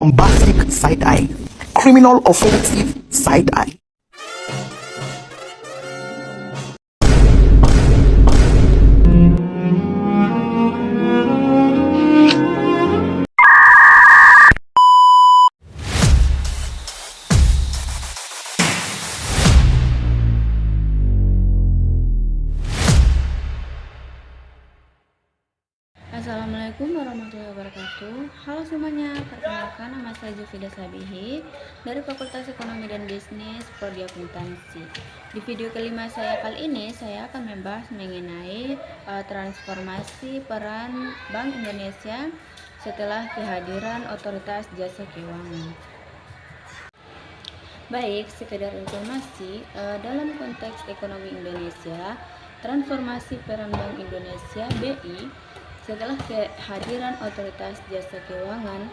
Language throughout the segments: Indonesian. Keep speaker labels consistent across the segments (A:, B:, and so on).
A: bombastic side-eye, criminal offensive side-eye.
B: Assalamualaikum warahmatullahi wabarakatuh. Halo semuanya, perkenalkan nama saya Jufida Sabihi dari Fakultas Ekonomi dan Bisnis Prodi Akuntansi. Di video kelima saya kali ini, saya akan membahas mengenai transformasi peran Bank Indonesia setelah kehadiran Otoritas Jasa Keuangan. Baik, sekedar informasi, dalam konteks ekonomi Indonesia, transformasi peran Bank Indonesia (BI) setelah kehadiran Otoritas Jasa Keuangan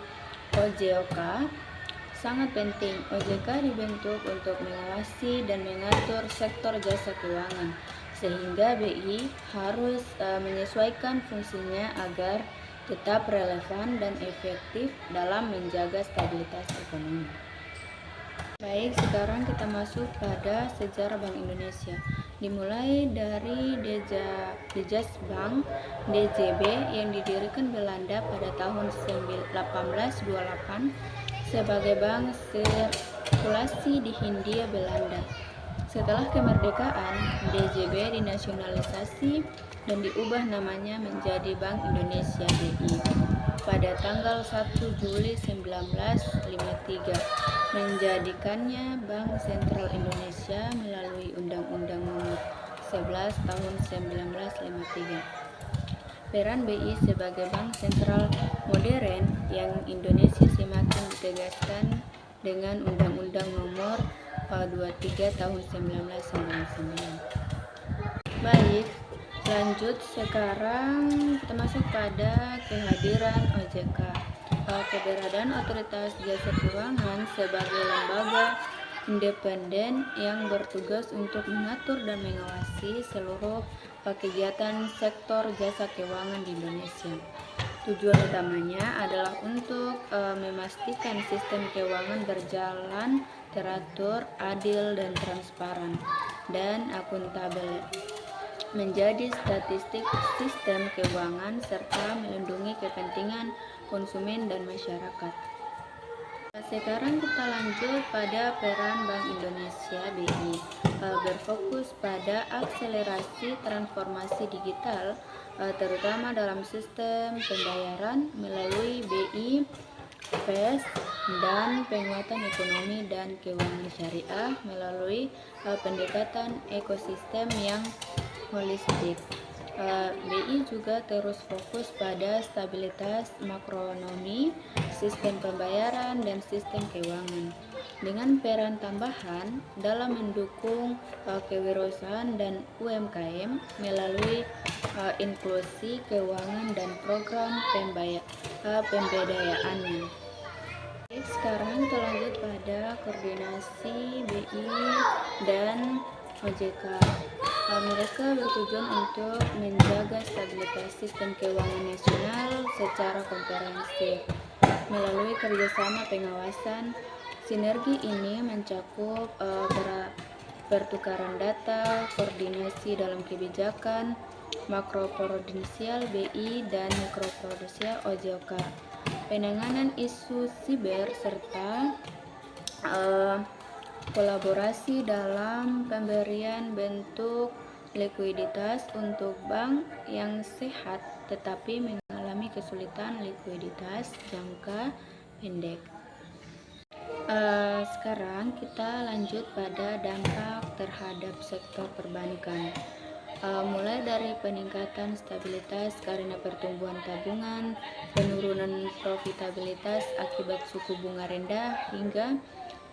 B: (OJK) sangat penting. OJK dibentuk untuk mengawasi dan mengatur sektor jasa keuangan, sehingga BI harus menyesuaikan fungsinya agar tetap relevan dan efektif dalam menjaga stabilitas ekonomi. Baik, sekarang kita masuk pada sejarah Bank Indonesia. Dimulai dari Dejas Bank (DJB) yang didirikan Belanda pada tahun 1828 sebagai bank sirkulasi di Hindia Belanda. Setelah kemerdekaan, DJB dinasionalisasi dan diubah namanya menjadi Bank Indonesia (BI) pada tanggal 1 Juli 1953, menjadikannya Bank Sentral Indonesia melalui Undang-Undang Nomor 11 Tahun 1953. Peran BI sebagai bank sentral modern yang Indonesia semakin ditegaskan dengan Undang-Undang Nomor 23 Tahun 1999. Baik, lanjut, sekarang kita masuk pada kehadiran OJK. Keberadaan Otoritas Jasa Keuangan sebagai lembaga independen yang bertugas untuk mengatur dan mengawasi seluruh kegiatan sektor jasa keuangan di Indonesia. Tujuan utamanya adalah untuk memastikan sistem keuangan berjalan teratur, adil dan transparan, dan akuntabel, menjadi statistik sistem keuangan, serta melindungi kepentingan konsumen dan masyarakat. Sekarang kita lanjut pada peran Bank Indonesia (BI), berfokus pada akselerasi transformasi digital, terutama dalam sistem pembayaran melalui BI Fast, dan penguatan ekonomi dan keuangan syariah melalui pendekatan ekosistem yang holistik. BI juga terus fokus pada stabilitas makroekonomi, sistem pembayaran, dan sistem keuangan, dengan peran tambahan dalam mendukung kewirausahaan dan UMKM melalui inklusi keuangan dan program pembiayaannya. Sekarang kita lanjut pada koordinasi BI dan OJK. Mereka bertujuan untuk menjaga stabilitas sistem keuangan nasional secara komprehensif melalui kerjasama pengawasan. Sinergi ini mencakup pertukaran data, koordinasi dalam kebijakan makroprudensial BI dan mikroprudensial OJK, penanganan isu siber, serta kolaborasi dalam pemberian bentuk likuiditas untuk bank yang sehat tetapi mengalami kesulitan likuiditas jangka pendek. Sekarang kita lanjut pada dampak terhadap sektor perbankan. Mulai dari peningkatan stabilitas karena pertumbuhan tabungan, penurunan profitabilitas akibat suku bunga rendah, hingga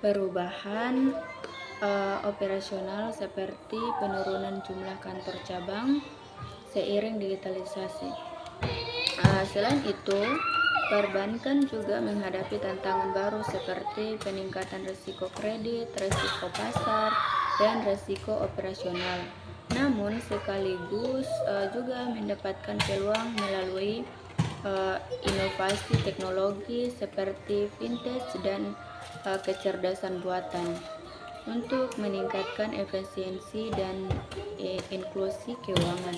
B: perubahan operasional seperti penurunan jumlah kantor cabang seiring digitalisasi. Selain itu, perbankan juga menghadapi tantangan baru seperti peningkatan risiko kredit, risiko pasar, dan risiko operasional. Namun sekaligus juga mendapatkan peluang melalui inovasi teknologi seperti fintech dan kecerdasan buatan untuk meningkatkan efisiensi dan inklusi keuangan.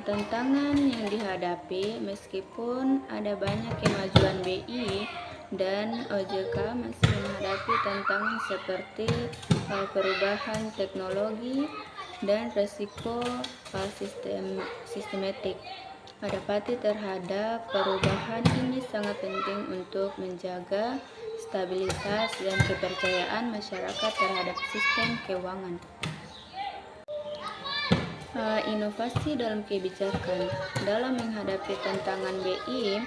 B: Tantangan yang dihadapi meskipun ada banyak kemajuan BI dan OJK masih menghadapi tantangan seperti perubahan teknologi dan risiko sistematik. Adaptasi terhadap perubahan ini sangat penting untuk menjaga stabilitas dan kepercayaan masyarakat terhadap sistem keuangan. Inovasi dalam kebijakan dalam menghadapi tantangan BI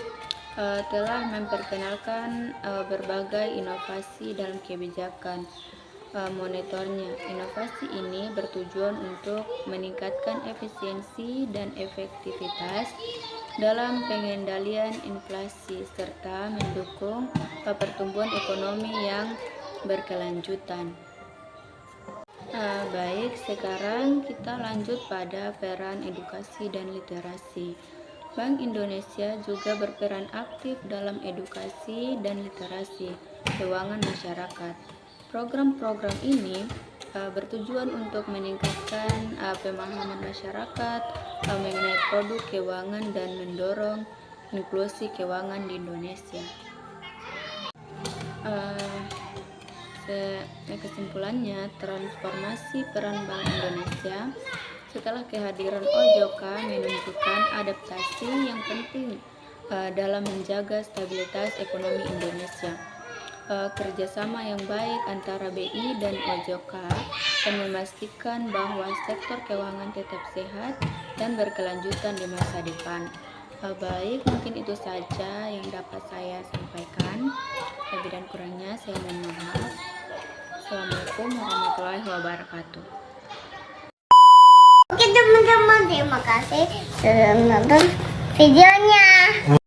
B: telah memperkenalkan berbagai inovasi dalam kebijakan moneternya. Inovasi ini bertujuan untuk meningkatkan efisiensi dan efektivitas dalam pengendalian inflasi serta mendukung pertumbuhan ekonomi yang berkelanjutan. Baik, sekarang kita lanjut pada peran edukasi dan literasi. Bank Indonesia juga berperan aktif dalam edukasi dan literasi keuangan masyarakat. Program-program ini bertujuan untuk meningkatkan pemahaman masyarakat mengenai produk keuangan dan mendorong inklusi keuangan di Indonesia. Kesimpulannya, transformasi peran Bank Indonesia setelah kehadiran OJK menunjukkan adaptasi yang penting dalam menjaga stabilitas ekonomi Indonesia. Kerjasama yang baik antara BI dan OJK dan memastikan bahwa sektor keuangan tetap sehat dan berkelanjutan di masa depan. Baik, mungkin itu saja yang dapat saya sampaikan. Lebih dan kurangnya saya mohon maaf. Assalamualaikum warahmatullahi wabarakatuh.
C: Oke teman-teman, terima kasih sudah menonton videonya.